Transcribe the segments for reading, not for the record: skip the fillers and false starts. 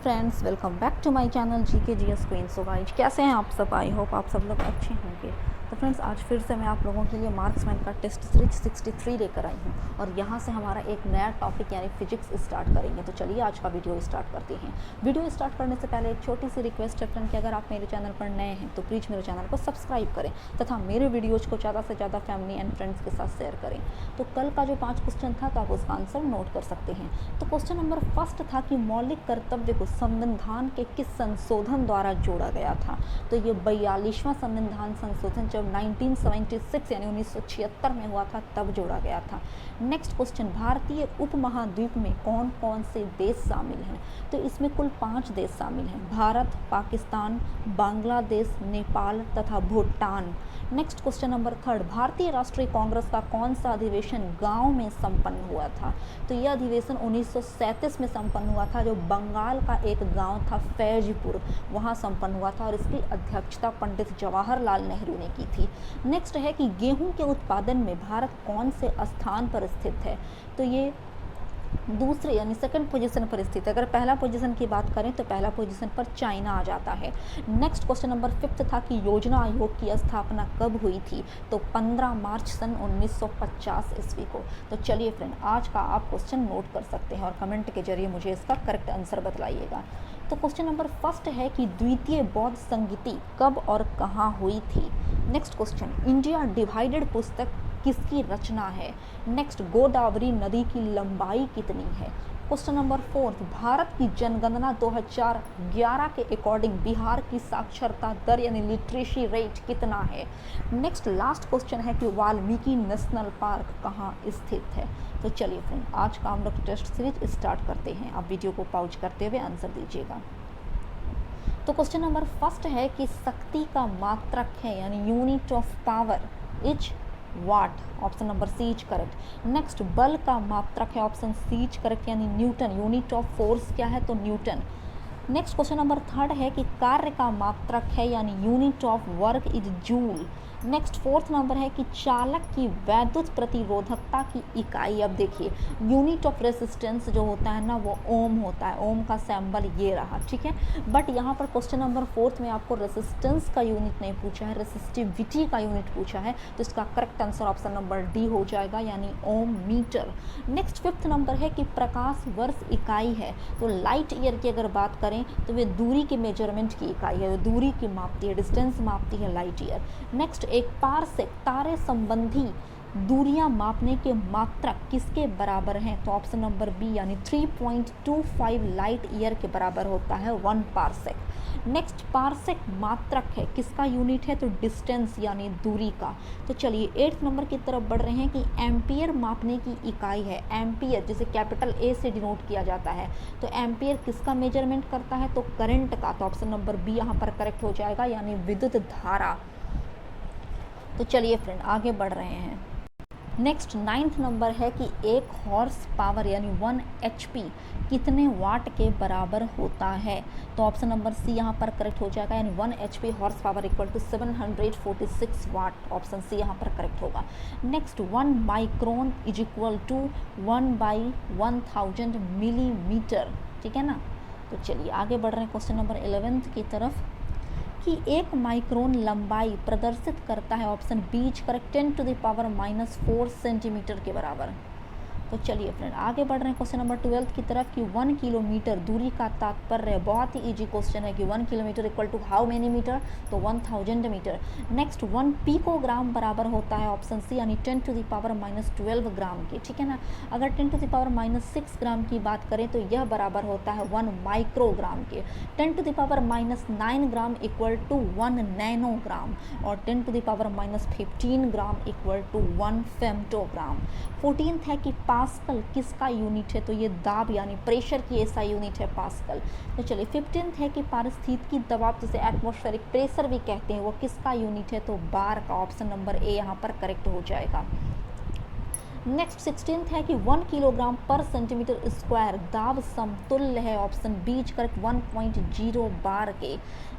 Friends, welcome back to my channel GK GS queen. So guys, कैसे हैं आप सब? आई होप आप सब लोग अच्छे होंगे। तो फ्रेंड्स, आज फिर से मैं आप लोगों के लिए मार्क्समैन का टेस्ट सीरीज 63 लेकर आई हूँ और यहाँ से हमारा एक नया टॉपिक यानी फिजिक्स स्टार्ट करेंगे। तो चलिए आज का वीडियो स्टार्ट करते हैं। वीडियो स्टार्ट करने से पहले एक छोटी सी रिक्वेस्ट है फ्रेंड कि अगर आप मेरे चैनल पर नए हैं तो प्लीज़ मेरे चैनल को सब्सक्राइब करें तथा मेरे वीडियोज़ को ज़्यादा से ज़्यादा फैमिली एंड फ्रेंड्स के साथ शेयर करें। तो कल का जो 5 क्वेश्चन था तो आप उसका आंसर नोट कर सकते हैं। तो क्वेश्चन नंबर फर्स्ट था कि मौलिक कर्तव्य को संविधान के किस संशोधन द्वारा जोड़ा गया था? तो ये 42वां संविधान संशोधन जब 1976 यानी 1976 में हुआ था तब जोड़ा गया था। नेक्स्ट क्वेश्चन, भारतीय उपमहाद्वीप में कौन कौन से देश शामिल हैं? तो इसमें कुल 5 देश शामिल हैं, भारत, पाकिस्तान, बांग्लादेश, नेपाल तथा Bhutan. Next question number third, भारतीय राष्ट्रीय कांग्रेस का कौन सा अधिवेशन गांव में संपन्न हुआ था? तो यह अधिवेशन 1937 में संपन्न हुआ था, जो बंगाल का एक गांव था फैजपुर, वहां संपन्न हुआ था और इसकी अध्यक्षता पंडित जवाहरलाल नेहरू ने की थी। नेक्स्ट है कि गेहूं के उत्पादन में भारत कौन से स्थान पर स्थित है? तो ये दूसरे यानी सेकंड पोजीशन पर स्थित है। अगर पहला पोजीशन की बात करें तो पहला पोजीशन पर चाइना आ जाता है। नेक्स्ट क्वेश्चन नंबर 5 था कि योजना आयोग की स्थापना कब हुई थी? तो 15 मार्च सन 1950 ईस्वी को। तो चलिए फ्रेंड, आज का आप क्वेश्चन नोट कर सकते हैं और कमेंट के जरिए मुझे इसका करेक्ट आंसर बतलाइएगा। तो क्वेश्चन नंबर फर्स्ट है कि द्वितीय बौद्ध संगति कब और कहाँ हुई थी? नेक्स्ट क्वेश्चन, इंडिया डिवाइडेड पुस्तक किसकी रचना है? नेक्स्ट, गोदावरी नदी की लंबाई कितनी है? क्वेश्चन नंबर 4, भारत की जनगणना 2011 के अकॉर्डिंग बिहार की साक्षरता दर यानी लिटरेसी रेट कितना है? नेक्स्ट लास्ट क्वेश्चन है कि वाल्मीकि नेशनल पार्क कहाँ स्थित है? तो चलिए फ्रेंड, आज का हम लोग टेस्ट सीरीज स्टार्ट करते हैं। आप वीडियो को पॉज करते हुए आंसर दीजिएगा। तो क्वेश्चन नंबर फर्स्ट है कि शक्ति का मात्रक है यानी unit of power is watt? Option number C is correct. Next, बल का मात्रक है, ऑप्शन सी इज करेक्ट यानी न्यूटन। यूनिट ऑफ फोर्स क्या है? तो newton. Next question number third है कि कार्य का मात्रक है यानी unit of work is joule. Next fourth number है कि चालक की वैद्युत प्रतिरोधकता की इकाई। अब देखिए, यूनिट ऑफ रेसिस्टेंस जो होता है ना वो ओम होता है, ओम का सिंबल ये रहा, ठीक है। बट यहाँ पर क्वेश्चन नंबर 4 में आपको रेसिस्टेंस का यूनिट नहीं पूछा है, रेसिस्टिविटी का यूनिट पूछा है, तो इसका correct answer option number D हो जाएगा यानी ओम मीटर। नेक्स्ट 5th नंबर है कि प्रकाश वर्ष इकाई है, तो लाइट ईयर की अगर बात करें तो वे दूरी के मेजरमेंट की इकाई है, दूरी की मापती है, डिस्टेंस मापती है लाइट ईयर। नेक्स्ट, एक पारसेक तारे संबंधी दूरियां मापने के मात्रक किसके बराबर हैं? तो ऑप्शन नंबर बी यानी 3.25 लाइट ईयर के बराबर होता है 1 पारसेक। नेक्स्ट, पारसेक मात्रक है किसका यूनिट है? तो डिस्टेंस यानी दूरी का। तो चलिए 8th नंबर की तरफ बढ़ रहे हैं कि एम्पियर मापने की इकाई है। एम्पियर जिसे कैपिटल ए से डिनोट किया जाता है, तो एम्पियर किसका मेजरमेंट करता है? तो करंट का। तो ऑप्शन नंबर बी यहाँ पर करेक्ट हो जाएगा यानी विद्युत धारा। तो चलिए फ्रेंड, आगे बढ़ रहे हैं। नेक्स्ट 9th नंबर है कि एक हॉर्स पावर यानी 1 HP कितने वाट के बराबर होता है? तो ऑप्शन नंबर सी यहाँ पर करेक्ट हो जाएगा यानी 1 HP horse power equal to 746 watt. Option C यहाँ पर करेक्ट होगा। Next, 1 micron is equal to 1/1000 millimetre, ठीक है ना। तो चलिए आगे बढ़ रहे हैं क्वेश्चन नंबर 11 की तरफ कि 1 माइक्रोन लंबाई प्रदर्शित करता है, option B is correct 10⁻⁴ centimetre के बराबर। तो चलिए फ्रेंड, आगे बढ़ रहे हैं क्वेश्चन नंबर 12 की तरफ कि 1 किलोमीटर दूरी का तात्पर्य, बहुत ही इजी क्वेश्चन है कि 1 kilometre equal to how many metre? तो 1000 मीटर। नेक्स्ट, 1 पिकोग्राम बराबर होता है, ऑप्शन सी यानी 10⁻12 ग्राम के, ठीक है ना। अगर 10⁻6 ग्राम की बात करें तो यह बराबर होता है 1 माइक्रोग्राम के। 10⁻9 ग्राम इक्वल टू 1 नैनोग्राम और 10⁻15 ग्राम इक्वल टू 1 फेम्टोग्राम। 14th है कि पास्कल किसका यूनिट है? तो ये दाब यानी प्रेशर की ऐसा यूनिट है पास्कल। तो चलिए 15th है कि पारिस्थितिकी दबाव जिसे एटमॉस्फेरिक प्रेशर भी कहते हैं वो किसका यूनिट है? तो बार का। ऑप्शन नंबर ए यहाँ पर करेक्ट हो जाएगा। नेक्स्ट 16th है कि 1 किलोग्राम पर सेंटीमीटर स्क्वायर दाब समतुल्य है, ऑप्शन बी करेक्ट 1.0 बार के।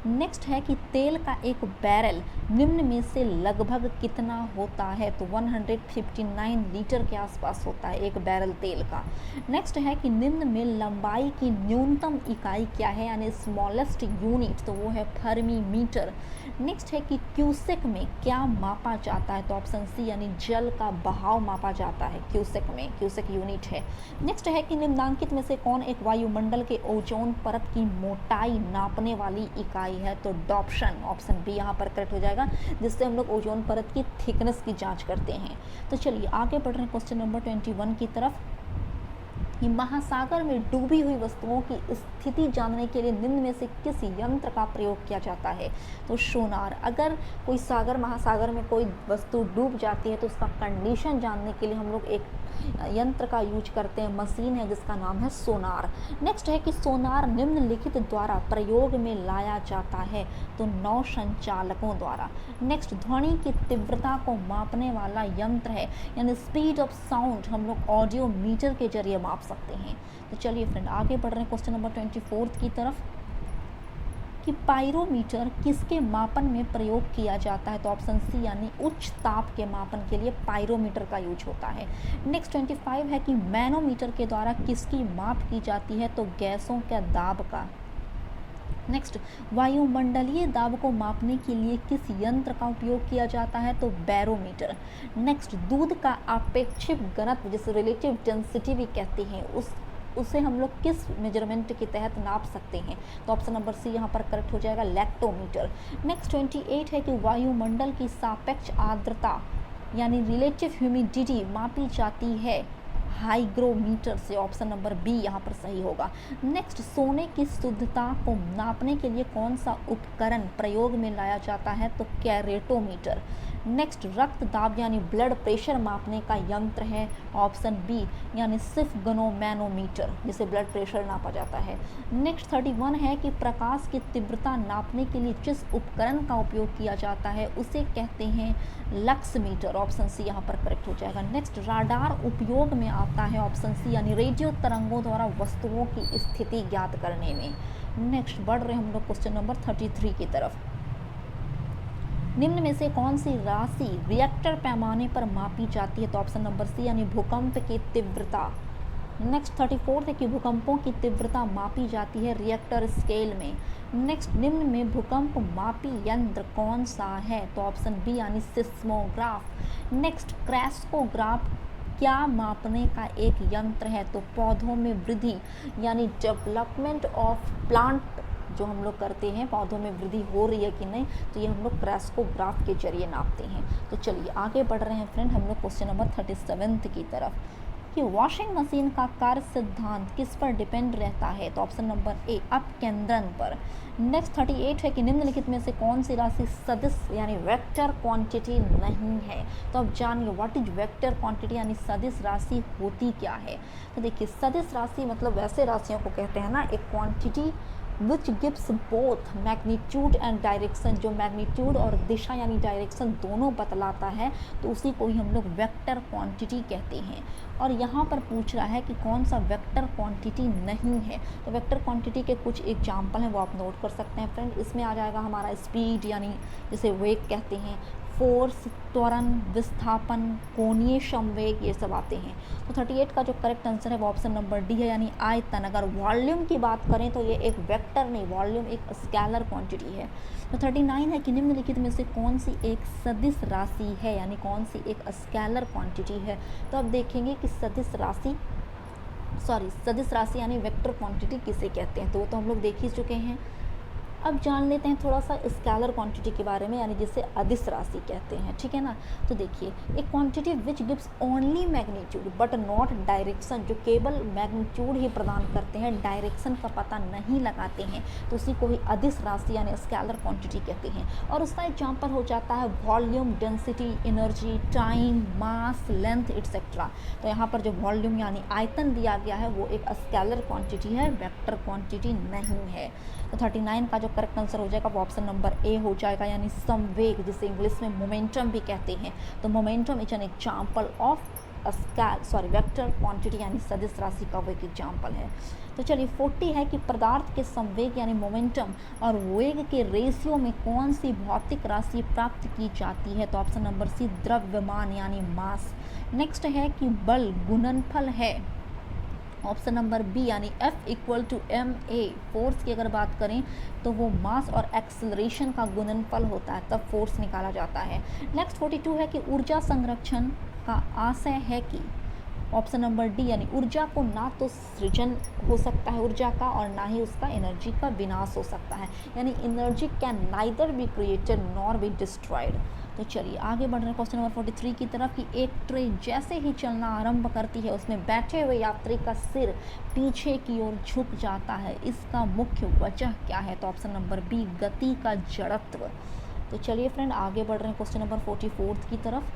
नेक्स्ट है कि तेल का एक बैरल निम्न में से लगभग कितना होता है, तो 159 लीटर के आसपास होता है एक बैरल तेल का। नेक्स्ट है कि निम्न में लंबाई की न्यूनतम इकाई क्या है, यानी स्मॉलेस्ट यूनिट, तो वो है फर्मी मीटर। नेक्स्ट है कि क्यूसेक में क्या मापा जाता है, तो ऑप्शन सी यानी जल का बहाव मापा जाता है क्यूसेक में, क्यूसेक यूनिट है। नेक्स्ट है कि निम्नलिखित में से कौन एक वायुमंडल के ओजोन परत की मोटाई नापने वाली इकाई है, तो डॉप्शन, ऑप्शन बी यहाँ पर करेक्ट हो जाएगा, जिससे हम लोग ओजोन परत की थिकनेस की जांच करते हैं। तो चलिए आगे बढ़ रहे हैं क्वेश्चन नंबर 21 की तरफ कि महासागर में डूबी हुई वस्तुओं की स्थिति जानने के लिए निम्न में से किस यंत्र का प्रयोग किया जाता है, तो सोनार। अगर कोई सागर महासागर में कोई वस्तु डूब जाती है तो उसका कंडीशन जानने के लिए हम लोग एक यंत्र का यूज करते हैं, मशीन है जिसका नाम है सोनार। नेक्स्ट है कि सोनार निम्नलिखित द्वारा प्रयोग में लाया जाता है, तो नौ संचालकों द्वारा। नेक्स्ट ध्वनि की तीव्रता को मापने वाला यंत्र है, यानी स्पीड ऑफ साउंड हम लोग ऑडियो मीटर के जरिए माप सकते हैं। तो चलिए फ्रेंड आगे बढ़ रहे हैं क्वेश्चन नंबर 24 की तरफ कि पायरोमीटर किसके मापन में प्रयोग किया जाता है, तो ऑप्शन सी यानी उच्च ताप के मापन के लिए पायरोमीटर का यूज होता है। नेक्स्ट 25 है कि मैनोमीटर के द्वारा किसकी माप की जाती है, तो गैसों के दाब का। नेक्स्ट वायुमंडलीय दाब को मापने के लिए किस यंत्र का उपयोग किया जाता है, तो बैरोमीटर। नेक्स्ट दूध का अपेक्षित घनत्व जिसे रिलेटिव डेंसिटी भी कहते हैं उसे हम लोग किस मेजरमेंट के तहत नाप सकते हैं, तो ऑप्शन नंबर सी यहाँ पर करेक्ट हो जाएगा, लैक्टोमीटर। नेक्स्ट 28 है कि वायुमंडल की सापेक्ष आर्द्रता यानी रिलेटिव ह्यूमिडिटी मापी जाती है हाइग्रोमीटर से, ऑप्शन नंबर बी यहाँ पर सही होगा। नेक्स्ट सोने की शुद्धता को नापने के लिए कौन सा उपकरण प्रयोग में लाया जाता है, तो कैरेटोमीटर। नेक्स्ट रक्त दाब यानी ब्लड प्रेशर मापने का यंत्र है, ऑप्शन बी यानी स्फिग्नोमैनोमीटर, जिसे ब्लड प्रेशर नापा जाता है। नेक्स्ट 31 है कि प्रकाश की तीव्रता नापने के लिए जिस उपकरण का उपयोग किया जाता है उसे कहते हैं लक्स मीटर, ऑप्शन सी यहाँ पर करेक्ट हो जाएगा। नेक्स्ट राडार उपयोग में आता है, ऑप्शन सी यानी रेडियो तरंगों द्वारा वस्तुओं की स्थिति ज्ञात करने में। नेक्स्ट बढ़ रहे हम लोग क्वेश्चन नंबर 33 की तरफ। निम्न में से कौन सी राशि रिएक्टर पैमाने पर मापी जाती है, तो ऑप्शन नंबर सी यानी भूकंप की तीव्रता। नेक्स्ट 34 है कि भूकंपों की तीव्रता मापी जाती है रिएक्टर स्केल में। नेक्स्ट निम्न में भूकंप मापी यंत्र कौन सा है, तो ऑप्शन बी यानी सिस्मोग्राफ। नेक्स्ट क्रैस्कोग्राफ क्या मापने का एक यंत्र है, तो पौधों में वृद्धि यानी डेवलपमेंट ऑफ प्लांट जो हम लोग करते हैं, पौधों में वृद्धि हो रही है कि नहीं, तो ये हम लोग क्रैस्कोग्राफ के जरिए नापते हैं। तो चलिए आगे बढ़ रहे हैं फ्रेंड हम लोग क्वेश्चन नंबर 37 की तरफ कि वॉशिंग मशीन का कार्य सिद्धांत किस पर डिपेंड रहता है, तो ऑप्शन नंबर ए अपकेंद्रन पर। नेक्स्ट 38 है कि निम्नलिखित में से कौन सी राशि सदिश यानी वेक्टर क्वांटिटी नहीं है, तो अब जानिए व्हाट इज वेक्टर क्वांटिटी यानी सदिश राशि होती क्या है। तो देखिए सदिश राशि मतलब वैसे राशियों को कहते हैं ना, एक quantity which gives both magnitude and direction, जो मैग्नीट्यूड और दिशा यानी डायरेक्शन दोनों बतलाता है, तो उसी को ही हम लोग वेक्टर क्वांटिटी कहते हैं। और यहाँ पर पूछ रहा है कि कौन सा वेक्टर क्वांटिटी नहीं है, तो वेक्टर क्वांटिटी के कुछ एग्जाम्पल हैं वो आप नोट कर सकते हैं फ्रेंड। इसमें आ जाएगा हमारा स्पीड यानी जिसे वेग कहते हैं, फोर्स त्वरण, विस्थापन, कोणीय संवेग, ये सब आते हैं। तो 38 का जो करेक्ट आंसर है वो ऑप्शन नंबर डी है यानी आयतन। अगर वॉल्यूम की बात करें तो ये एक वेक्टर नहीं, वॉल्यूम एक स्केलर क्वांटिटी है। तो 39 है कि निम्नलिखित में से कौन सी एक सदिश राशि है यानी कौन सी एक स्केलर क्वांटिटी है, तो अब देखेंगे कि सदिश राशि यानी वेक्टर क्वांटिटी किसे कहते हैं, तो वो तो हम लोग देख ही चुके हैं। अब जान लेते हैं थोड़ा सा स्केलर क्वांटिटी के बारे में यानी जिसे अदिश राशि कहते हैं, ठीक है ना। तो देखिए एक quantity which gives only magnitude but not direction, जो केवल मैग्नीट्यूड ही प्रदान करते हैं, डायरेक्शन का पता नहीं लगाते हैं, तो उसी को ही अदिश राशि यानी स्केलर क्वांटिटी कहते हैं। और उसका एग्जाम्पल हो जाता है वॉल्यूम, डेंसिटी, एनर्जी, टाइम, मास, लेंथ एटसेट्रा। तो यहाँ पर जो वॉल्यूम यानी आयतन दिया गया है वो एक स्केलर क्वांटिटी है, वेक्टर क्वांटिटी नहीं है। तो 39 का जो करेक्ट आंसर हो जाएगा वो ऑप्शन नंबर ए हो जाएगा यानी संवेग, जिसे इंग्लिश में मोमेंटम भी कहते हैं। तो momentum is an example of vector quantity यानी सदिश राशि का वो एक एग्जाम्पल है। तो चलिए 40 है कि पदार्थ के संवेग यानी मोमेंटम और वेग के रेशियो में कौन सी भौतिक राशि प्राप्त की जाती है, तो ऑप्शन नंबर सी द्रव्यमान यानी मास। नेक्स्ट है कि बल गुणनफल है, ऑप्शन नंबर बी यानी F equal to M A. Force की अगर बात करें तो वो मास और एक्सेलरेशन का गुणनफल होता है, तब फोर्स निकाला जाता है। नेक्स्ट 42 है कि ऊर्जा संरक्षण का आशय है कि, ऑप्शन नंबर डी यानी ऊर्जा को ना तो सृजन हो सकता है ऊर्जा का और ना ही उसका एनर्जी का विनाश हो सकता है, यानी energy can neither be created nor be destroyed. तो चलिए आगे बढ़ रहे हैं क्वेश्चन नंबर 43 की तरफ कि एक ट्रेन जैसे ही चलना आरंभ करती है उसमें बैठे हुए यात्री का सिर पीछे की ओर झुक जाता है, इसका मुख्य वजह क्या है, तो ऑप्शन नंबर बी गति का जड़त्व। तो चलिए फ्रेंड आगे बढ़ रहे हैं क्वेश्चन नंबर 44 की तरफ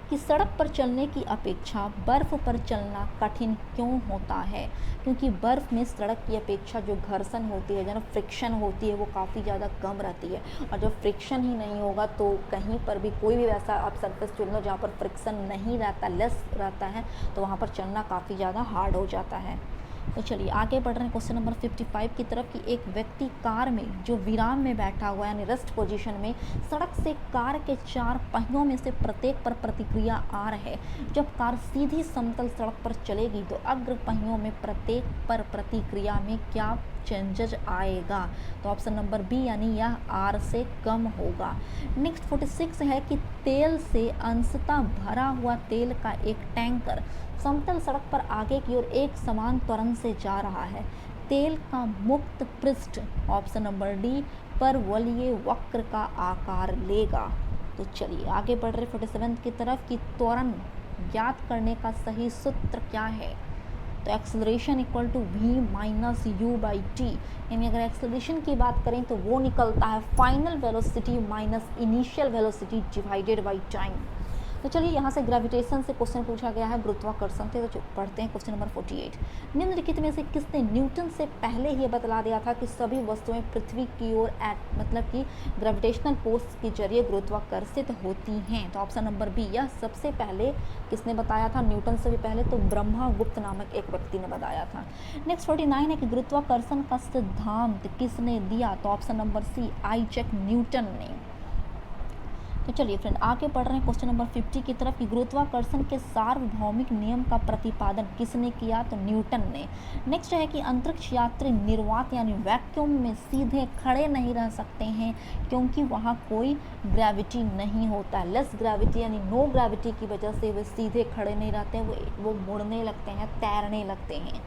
कि सड़क पर चलने की अपेक्षा बर्फ़ पर चलना कठिन क्यों होता है, क्योंकि बर्फ़ में सड़क की अपेक्षा जो घर्षण होती है, जो फ्रिक्शन होती है, वो काफ़ी ज़्यादा कम रहती है। और जब फ्रिक्शन ही नहीं होगा तो कहीं पर भी कोई भी वैसा आप सरफेस चुन लो जहाँ पर फ्रिक्शन नहीं रहता, लेस रहता है, तो वहाँ पर चलना काफ़ी ज़्यादा हार्ड हो जाता है। तो चलिए आगे बढ़ रहे हैं क्वेश्चन नंबर 55 की तरफ कि एक व्यक्ति कार में जो विराम में बैठा हुआ है यानी रेस्ट पोजीशन में सड़क से कार के 4 पहियों में से प्रत्येक पर प्रतिक्रिया आ रही है। जब कार सीधी समतल सड़क पर चलेगी तो अग्र पहियों में प्रत्येक पर प्रतिक्रिया में क्या चेंजेज आएगा, तो ऑप्शन नंबर बी यानी यह आर से कम होगा। नेक्स्ट 46 है कि तेल से अंशतः भरा हुआ तेल का एक टैंकर समतल सड़क पर आगे की ओर एक समान त्वरण से जा रहा है। तेल का मुक्त पृष्ठ, ऑप्शन नंबर डी, पर वलय वक्र का आकार लेगा। तो चलिए आगे बढ़ रहे 47 की तरफ कि त्वरण ज्ञात करने का सही सूत्र क्या है, तो acceleration equal to v minus U by T, यानी अगर एक्सेलरेशन की बात करें तो वो निकलता है final velocity minus initial velocity divided by time. तो चलिए यहाँ से ग्रेविटेशन से क्वेश्चन पूछा गया है, गुरुत्वाकर्षण से। तो पढ़ते हैं क्वेश्चन नंबर 48। निम्नलिखित में से किसने न्यूटन से पहले ही बतला दिया था कि सभी वस्तुएं पृथ्वी की ओर मतलब कि ग्रेविटेशनल फोर्स के जरिए गुरुत्वाकर्षित होती हैं, तो ऑप्शन नंबर बी। यह सबसे पहले किसने बताया था, न्यूटन से भी पहले तो ब्रह्मगुप्त नामक एक व्यक्ति ने बताया था। नेक्स्ट 49 है कि गुरुत्वाकर्षण का सिद्धांत किसने दिया, तो option number C, Isaac Newton ने। तो चलिए फ्रेंड आगे बढ़ रहे हैं क्वेश्चन नंबर 50 की तरफ कि गुरुत्वाकर्षण के सार्वभौमिक नियम का प्रतिपादन किसने किया, तो न्यूटन ने। नेक्स्ट है कि अंतरिक्ष यात्री निर्वात यानी वैक्यूम में सीधे खड़े नहीं रह सकते हैं क्योंकि वहाँ कोई ग्रेविटी नहीं होता है। लेस ग्रेविटी यानी नो ग्रेविटी की वजह से वे सीधे खड़े नहीं रहते हैं, वो मुड़ने लगते हैं, तैरने लगते हैं।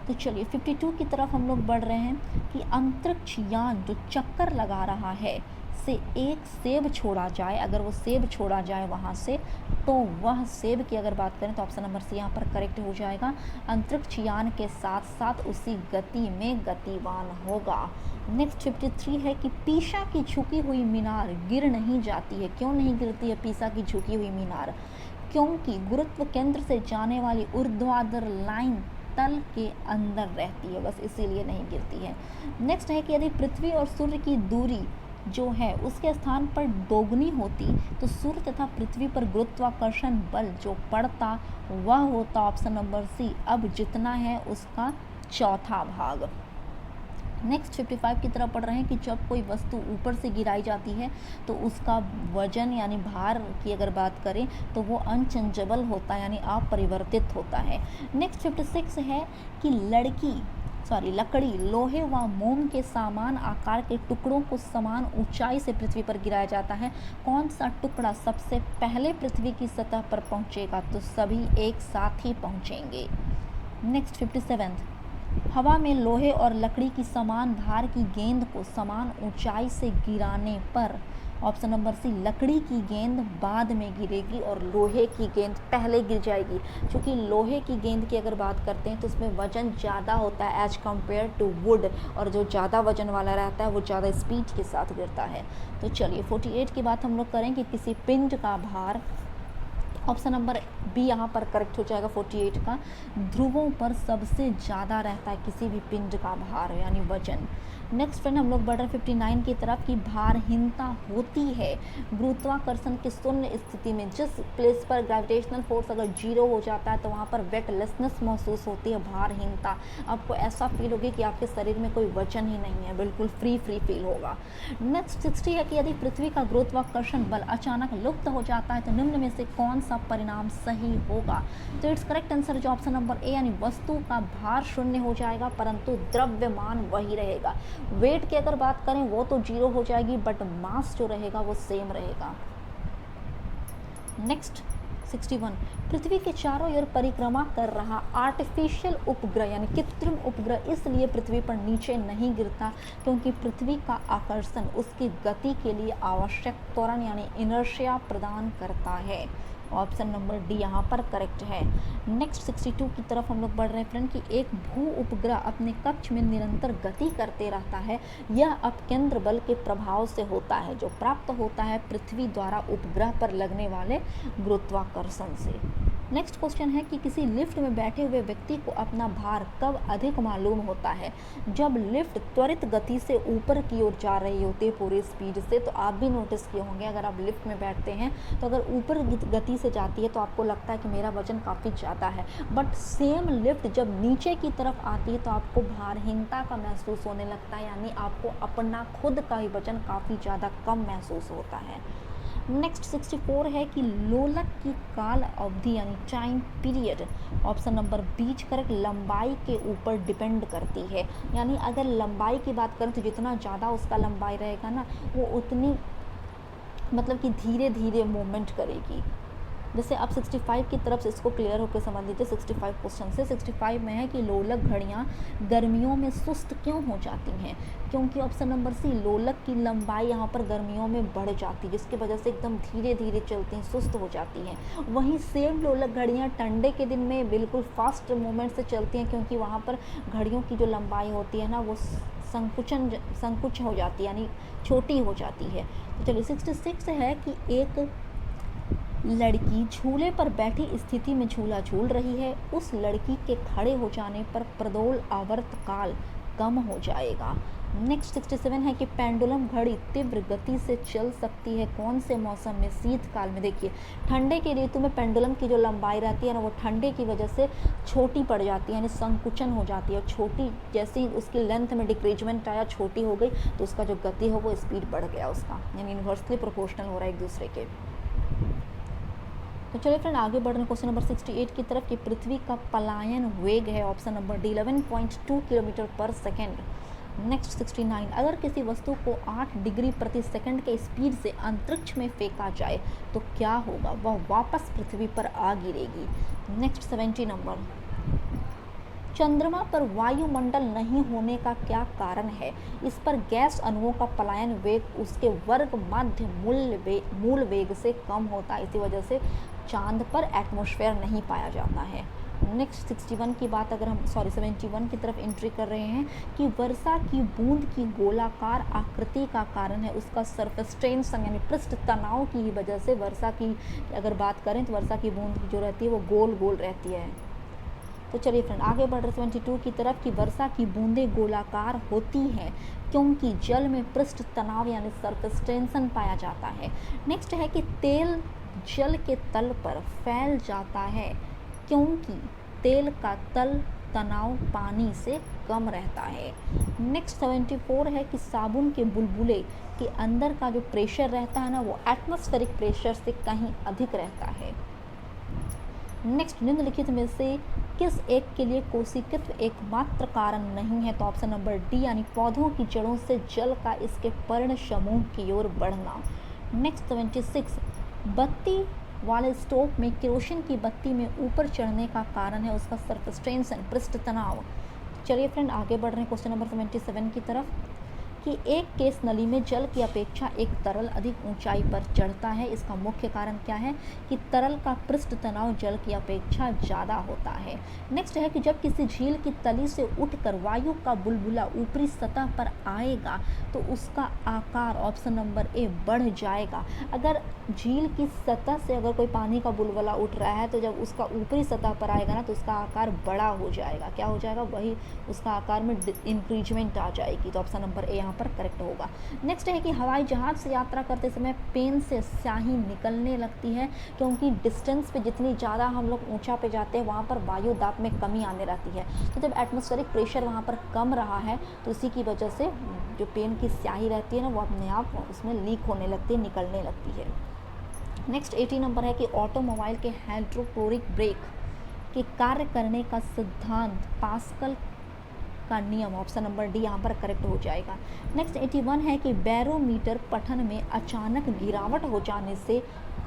तो चलिए 52 की तरफ हम लोग बढ़ रहे हैं कि अंतरिक्ष यान जो चक्कर लगा रहा है से एक सेब छोड़ा जाए, अगर वो सेब छोड़ा जाए वहाँ से, तो वह सेब की अगर बात करें तो ऑप्शन नंबर सी यहाँ पर करेक्ट हो जाएगा। अंतरिक्ष यान के साथ साथ उसी गति में गतिवान होगा। नेक्स्ट 53 है कि पीसा की झुकी हुई मीनार गिर नहीं जाती है। क्यों नहीं गिरती है पीसा की झुकी हुई मीनार, क्योंकि गुरुत्व केंद्र से जाने वाली ऊर्ध्वाधर लाइन तल के अंदर रहती है, बस इसीलिए नहीं गिरती है। नेक्स्ट है कि यदि पृथ्वी और सूर्य की दूरी जो है उसके स्थान पर दोगुनी होती तो सूर्य तथा पृथ्वी पर गुरुत्वाकर्षण बल जो पड़ता वह होता ऑप्शन नंबर सी, अब जितना है उसका चौथा भाग। नेक्स्ट 55 की तरफ पढ़ रहे हैं कि जब कोई वस्तु ऊपर से गिराई जाती है तो उसका वजन यानी भार की अगर बात करें तो वो अनचेंजेबल होता है यानी अपरिवर्तित होता है। नेक्स्ट 56 है कि लकड़ी, लोहे व मोम के समान आकार के टुकड़ों को समान ऊंचाई से पृथ्वी पर गिराया जाता है। कौन सा टुकड़ा सबसे पहले पृथ्वी की सतह पर पहुंचेगा, तो सभी एक साथ ही पहुंचेंगे। नेक्स्ट 57, हवा में लोहे और लकड़ी की समान भार की गेंद को समान ऊंचाई से गिराने पर ऑप्शन नंबर सी, लकड़ी की गेंद बाद में गिरेगी और लोहे की गेंद पहले गिर जाएगी। क्योंकि लोहे की गेंद की अगर बात करते हैं तो उसमें वजन ज़्यादा होता है एज कम्पेयर टू वुड, और जो ज़्यादा वजन वाला रहता है वो ज़्यादा स्पीड के साथ गिरता है। तो चलिए 48 की बात हम लोग करें कि किसी पिंड का भार ऑप्शन नंबर बी यहाँ पर करेक्ट हो जाएगा 48 का। ध्रुवों पर सबसे ज़्यादा रहता है किसी भी पिंड का भार यानी वजन। नेक्स्ट फ्रेंड हम लोग बढ़ रहे 59 की तरफ की भारहीनता होती है गुरुत्वाकर्षण की शून्य स्थिति में। जिस प्लेस पर ग्रेविटेशनल फोर्स अगर जीरो हो जाता है तो वहाँ पर वेटलेसनेस महसूस होती है, भारहीनता। आपको ऐसा फील होगी कि आपके शरीर में कोई वजन ही नहीं है, बिल्कुल फ्री फील होगा। नेक्स्ट 60 है कि यदि पृथ्वी का गुरुत्वाकर्षण बल अचानक लुप्त हो जाता है तो निम्न में से कौन सा परिणाम सही होगा। तो इट्स करेक्ट आंसर जो ऑप्शन नंबर ए यानी वस्तु का भार शून्य हो जाएगा परंतु द्रव्यमान वही रहेगा। वेट की अगर बात करें वो तो जीरो हो जाएगी बट मास जो रहेगा वो सेम रहेगा। नेक्स्ट 61 पृथ्वी के चारों ओर परिक्रमा कर रहा आर्टिफिशियल उपग्रह यानी कृत्रिम उपग्रह इसलिए पृथ्वी पर नीचे नहीं गिरता क्योंकि पृथ्वी का आकर्षण उसकी गति के लिए आवश्यक त्वरण यानी इनर्शिया प्रदान करता है। ऑप्शन नंबर डी यहाँ पर करेक्ट है। नेक्स्ट 62 की तरफ हम लोग बढ़ रहे हैं फ्रेंड कि एक भू उपग्रह अपने कक्ष में निरंतर गति करते रहता है। यह अपकेंद्र बल के प्रभाव से होता है जो प्राप्त होता है पृथ्वी द्वारा उपग्रह पर लगने वाले गुरुत्वाकर्षण से। नेक्स्ट क्वेश्चन है कि किसी लिफ्ट में बैठे हुए व्यक्ति को अपना भार कब अधिक मालूम होता है। जब लिफ्ट त्वरित गति से ऊपर की ओर जा रही होती है पूरी स्पीड से। तो आप भी नोटिस किए होंगे अगर आप लिफ्ट में बैठते हैं तो अगर ऊपर गति से जाती है तो आपको लगता है कि मेरा वजन काफ़ी ज़्यादा है, बट सेम लिफ्ट जब नीचे की तरफ आती है तो आपको भारहीनता का महसूस होने लगता है, यानी आपको अपना खुद का ही वजन काफ़ी ज़्यादा कम महसूस होता है। नेक्स्ट 64 है कि लोलक की काल अवधि यानी time period option number B correct लंबाई के ऊपर डिपेंड करती है। यानी अगर लंबाई की बात करें तो जितना ज़्यादा उसका लंबाई रहेगा ना वो उतनी मतलब कि धीरे धीरे मूवमेंट करेगी। जैसे आप 65 की तरफ से इसको क्लियर होकर समझ लीजिए। 65 क्वेश्चन से 65 में है कि लोलक घड़ियाँ गर्मियों में सुस्त क्यों हो जाती हैं। क्योंकि ऑप्शन नंबर सी लोलक की लंबाई यहाँ पर गर्मियों में बढ़ जाती है जिसकी वजह से एकदम धीरे धीरे चलती हैं, सुस्त हो जाती हैं। वहीं सेम लोलक घड़ियाँ ठंडे के दिन में बिल्कुल फास्ट मूवमेंट से चलती हैं क्योंकि वहाँ पर घड़ियों की जो लंबाई होती है ना वो संकुच हो जाती है यानी छोटी हो जाती है। तो चलिए 66 है कि एक लड़की झूले पर बैठी स्थिति में झूला झूल रही है। उस लड़की के खड़े हो जाने पर प्रदोल आवर्तकाल कम हो जाएगा। नेक्स्ट 67 है कि पेंडुलम घड़ी तीव्र गति से चल सकती है कौन से मौसम में। शीतकाल में। देखिए ठंडे के ऋतु में पेंडुलम की जो लंबाई रहती है ना वो ठंडे की वजह से छोटी पड़ जाती है यानी संकुचन हो जाती है। छोटी जैसे ही उसकी लेंथ में डिक्रीजमेंट आया छोटी हो गई तो उसका जो गति हो वो स्पीड बढ़ गया उसका, यानी इन्वर्सली प्रोपोर्शनल हो रहा है एक दूसरे के। तो चलिए फ्रेंड आगे बढ़ रहे हैं क्वेश्चन नंबर 68 की तरफ कि पृथ्वी का पलायन वेग है ऑप्शन नंबर डी 11.2 किलोमीटर पर सेकेंड। नेक्स्ट 69 अगर किसी वस्तु को 8 डिग्री प्रति सेकंड के स्पीड से अंतरिक्ष में फेंका जाए तो क्या होगा, वह वापस पृथ्वी पर आ गिरेगी। नेक्स्ट 70 नंबर चंद्रमा पर वायुमंडल नहीं होने का क्या कारण है। इस पर गैस अणुओं का पलायन वेग उसके वर्ग माध्य मूल वेग से कम होता है, इसी वजह से चांद पर एटमॉस्फेयर नहीं पाया जाता है। नेक्स्ट 61 की बात अगर हम 71 की तरफ एंट्री कर रहे हैं कि वर्षा की बूंद की गोलाकार आकृति का कारण है उसका सरफेस टेंशन यानी पृष्ठ तनाव की ही वजह से। वर्षा की अगर बात करें तो वर्षा की बूंद जो रहती है वो गोल गोल रहती है। तो चलिए फ्रेंड आगे बढ़ रहे 72 की तरफ कि वर्षा की बूंदें गोलाकार होती हैं क्योंकि जल में पृष्ठ तनाव यानी सरफेस टेंशन पाया जाता है। नेक्स्ट है कि तेल जल के तल पर फैल जाता है क्योंकि तेल का तल तनाव पानी से कम रहता है। नेक्स्ट 74 है कि साबुन के बुलबुले के अंदर का जो प्रेशर रहता है ना वो एटमॉस्फेरिक प्रेशर से कहीं अधिक रहता है। नेक्स्ट निम्नलिखित में से किस एक के लिए कोशिकित्व एकमात्र कारण नहीं है। तो ऑप्शन नंबर डी यानी पौधों की जड़ों से जल का इसके पर्ण समूह की ओर बढ़ना। नेक्स्ट 76 बत्ती वाले स्टोव में केरोसिन की बत्ती में ऊपर चढ़ने का कारण है उसका सरफेस टेंशन पृष्ठ तनाव। चलिए फ्रेंड आगे बढ़ रहे हैं क्वेश्चन नंबर 77 की तरफ कि एक केस नली में जल की अपेक्षा एक तरल अधिक ऊंचाई पर चढ़ता है। इसका मुख्य कारण क्या है कि तरल का पृष्ठ तनाव जल की अपेक्षा ज़्यादा होता है। नेक्स्ट है कि जब किसी झील की तली से उठकर वायु का बुलबुला ऊपरी सतह पर आएगा तो उसका आकार ऑप्शन नंबर ए बढ़ जाएगा। अगर झील की सतह से अगर कोई पानी का बुलबुला उठ रहा है तो जब उसका ऊपरी सतह पर आएगा ना तो उसका आकार बड़ा हो जाएगा। क्या हो जाएगा? वही उसका आकार में इंक्रीजमेंट आ जाएगी। तो ऑप्शन नंबर ए यहाँ पर करेक्ट होगा। नेक्स्ट है कि हवाई जहाज से यात्रा करते समय पेन से स्याही निकलने लगती है, क्योंकि डिस्टेंस पे जितनी ज़्यादा हम लोग ऊंचा पे जाते हैं वहाँ पर वायु दाब में कमी आने रहती है। तो जब एटमॉस्फेरिक प्रेशर वहाँ पर कम रहा है तो इसी की वजह से जो पेन की स्याही रहती है ना वो अपने आप उसमें लीक होने लगती है, निकलने लगती है। नेक्स्ट 80 नंबर है कि ऑटोमोबाइल के हाइड्रोक्लोरिक ब्रेक के कार्य करने का सिद्धांत पास्कल का नियम, ऑप्शन नंबर डी यहाँ पर करेक्ट हो जाएगा। नेक्स्ट 81 है कि बैरोमीटर पठन में अचानक गिरावट हो जाने से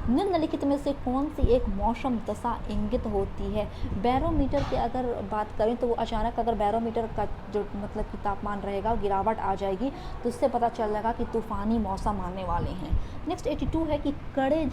निम्नलिखित में से कौन सी एक मौसम दशा इंगित होती है? बैरोमीटर की अगर बात करें तो वो अचानक अगर बैरोमीटर का जो मतलब कि तापमान रहेगा गिरावट आ जाएगी तो इससे पता चल जाएगा कि तूफ़ानी मौसम आने वाले हैं। नेक्स्ट 82 है कि कड़े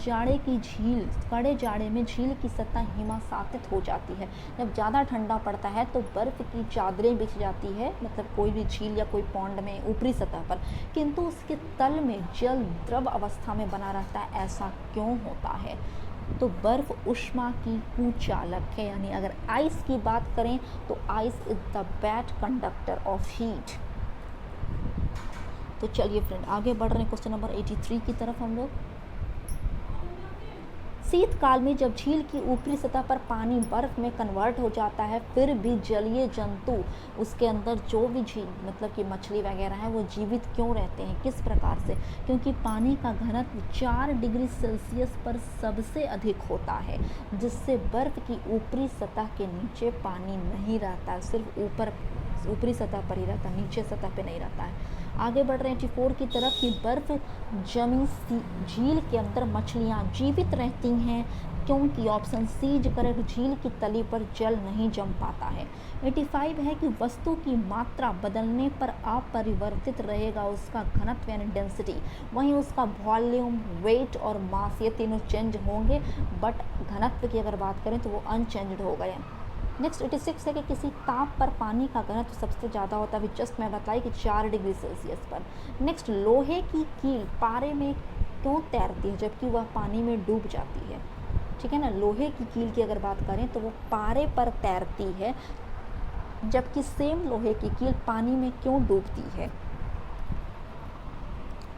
जाड़े में झील की सतह हिमसातित हो जाती है। जब ज़्यादा ठंडा पड़ता है तो बर्फ़ की चादरें बिछ जाती है, मतलब कोई भी झील या कोई पौंड में ऊपरी सतह पर, किंतु उसके तल में जल द्रव अवस्था में बना रहता है। ऐसा क्यों होता है? तो बर्फ ऊष्मा की कुचालक है, यानी अगर आइस की बात करें तो ice is the bad conductor of heat. तो चलिए फ्रेंड आगे बढ़ रहे हैं क्वेश्चन नंबर 83 की तरफ हम लोग। शीतकाल में जब झील की ऊपरी सतह पर पानी बर्फ में कन्वर्ट हो जाता है फिर भी जलीय जंतु उसके अंदर जो भी झील मतलब कि मछली वगैरह है वो जीवित क्यों रहते हैं? किस प्रकार से? क्योंकि पानी का घनत्व 4 डिग्री सेल्सियस पर सबसे अधिक होता है, जिससे बर्फ की ऊपरी सतह के नीचे पानी नहीं रहता, सिर्फ ऊपरी सतह पर ही रहता, नीचे सतह पे नहीं रहता है। आगे बढ़ रहे हैं 84 की तरफ कि बर्फ जमी झील के अंदर मछलियाँ जीवित रहती हैं क्योंकि ऑप्शन सी इज करेक्ट, झील की तली पर जल नहीं जम पाता है। 85 है कि वस्तु की मात्रा बदलने पर अपरिवर्तित रहेगा उसका घनत्व यानी डेंसिटी, वहीं उसका वॉल्यूम, वेट और मास ये तीनों चेंज होंगे, बट घनत्व की अगर बात करें तो वो अनचेंज्ड होगा। नेक्स्ट 86 है कि किसी ताप पर पानी का घनत्व सबसे ज़्यादा होता है, जस्ट मैं बताई कि 4 डिग्री सेल्सियस पर। नेक्स्ट लोहे की कील पारे में क्यों तैरती है जबकि वह पानी में डूब जाती है? ठीक है ना, लोहे की कील की अगर बात करें तो वो पारे पर तैरती है, जबकि सेम लोहे की कील पानी में क्यों डूबती है?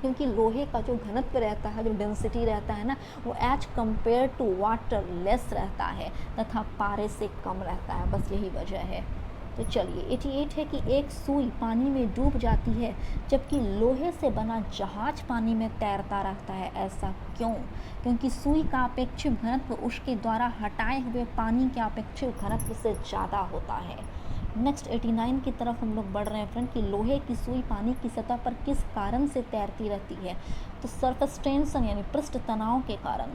क्योंकि लोहे का जो घनत्व रहता है, जो डेंसिटी रहता है ना, वो as compare to water less रहता है तथा पारे से कम रहता है, बस यही वजह है। तो चलिए 88 है कि एक सुई पानी में डूब जाती है जबकि लोहे से बना जहाज पानी में तैरता रहता है, ऐसा क्यों? क्योंकि सुई का अपेक्षित घनत्व उसके द्वारा हटाए हुए पानी के अपेक्षित घनत्व से ज़्यादा होता है। नेक्स्ट 89 की तरफ हम लोग बढ़ रहे हैं फ्रेंड कि लोहे की सुई पानी की सतह पर किस कारण से तैरती रहती है? तो सरफेस टेंशन यानी पृष्ठ तनाव के कारण।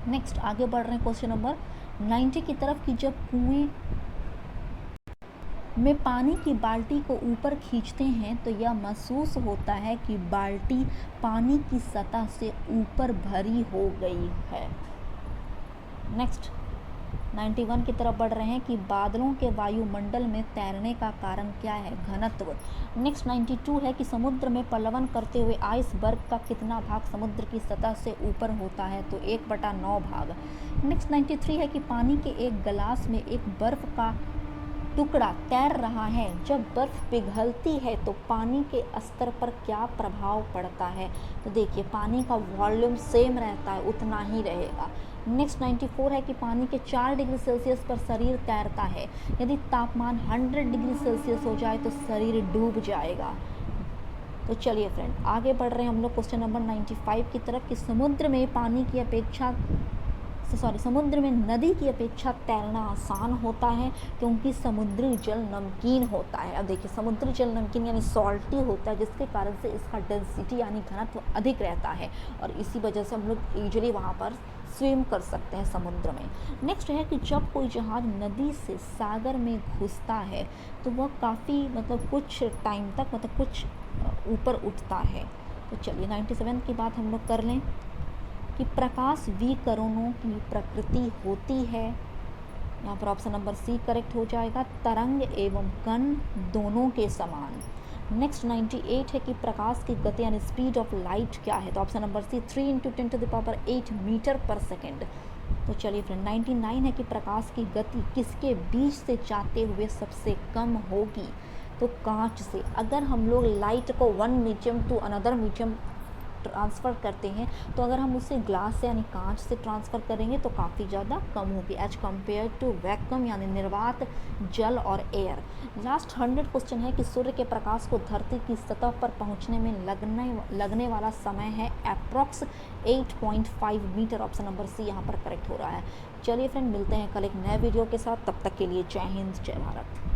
नेक्स्ट आगे बढ़ रहे हैं क्वेश्चन नंबर 90 की तरफ कि जब कुएं में पानी की बाल्टी को ऊपर खींचते हैं तो यह महसूस होता है कि बाल्टी पानी की सतह से ऊपर भरी हो गई है। नेक्स्ट 91 की तरफ बढ़ रहे हैं कि बादलों के वायुमंडल में तैरने का कारण क्या है? घनत्व। नेक्स्ट 92 है कि समुद्र में पलायन करते हुए आइसबर्ग का कितना भाग समुद्र की सतह से ऊपर होता है? तो 1/9 भाग। नेक्स्ट 93 है कि पानी के एक गिलास में एक बर्फ का टुकड़ा तैर रहा है, जब बर्फ पिघलती है तो पानी के स्तर पर क्या प्रभाव पड़ता है? तो देखिए पानी का वॉल्यूम सेम रहता है, उतना ही रहेगा। नेक्स्ट 94 है कि पानी के 4 डिग्री सेल्सियस पर शरीर तैरता है, यदि तापमान 100 डिग्री सेल्सियस हो जाए तो शरीर डूब जाएगा। तो चलिए फ्रेंड आगे बढ़ रहे हैं हम लोग क्वेश्चन नंबर 95 की तरफ कि समुद्र में नदी की अपेक्षा तैरना आसान होता है क्योंकि समुद्री जल नमकीन होता है। अब देखिए समुद्री जल नमकीन यानी सॉल्टी होता है, जिसके कारण से इसका डेंसिटी यानी घनत्व अधिक रहता है और इसी वजह से हम लोग यूजुअली वहाँ पर स्विम कर सकते हैं समुद्र में। नेक्स्ट है कि जब कोई जहाज़ नदी से सागर में घुसता है तो वह काफ़ी मतलब कुछ टाइम तक मतलब कुछ ऊपर उठता है। तो चलिए 97 की बात हम लोग कर लें कि प्रकाश विकिरणों की प्रकृति होती है, यहाँ पर ऑप्शन नंबर सी करेक्ट हो जाएगा, तरंग एवं कण दोनों के समान। नेक्स्ट 98 है कि प्रकाश की गति यानी स्पीड ऑफ लाइट क्या है, तो ऑप्शन नंबर सी 3 × 10⁸ मीटर पर सेकेंड। तो चलिए फ्रेंड 99 है कि प्रकाश की गति किसके बीच से जाते हुए सबसे कम होगी, तो कांच से। अगर हम लोग लाइट को one medium to another medium transfer करते हैं तो अगर हम उसे ग्लास से यानी कांच से ट्रांसफ़र करेंगे तो काफ़ी ज़्यादा कम होगी एज कम्पेयर टू वैक्यूम यानी निर्वात जल और एयर। लास्ट 100 क्वेश्चन है कि सूर्य के प्रकाश को धरती की सतह पर पहुंचने में लगने वाला समय है approx 8.5 metre. Option number C यहाँ पर करेक्ट हो रहा है। चलिए फ्रेंड, मिलते हैं कल एक नए वीडियो के साथ, तब तक के लिए जय हिंद जय भारत।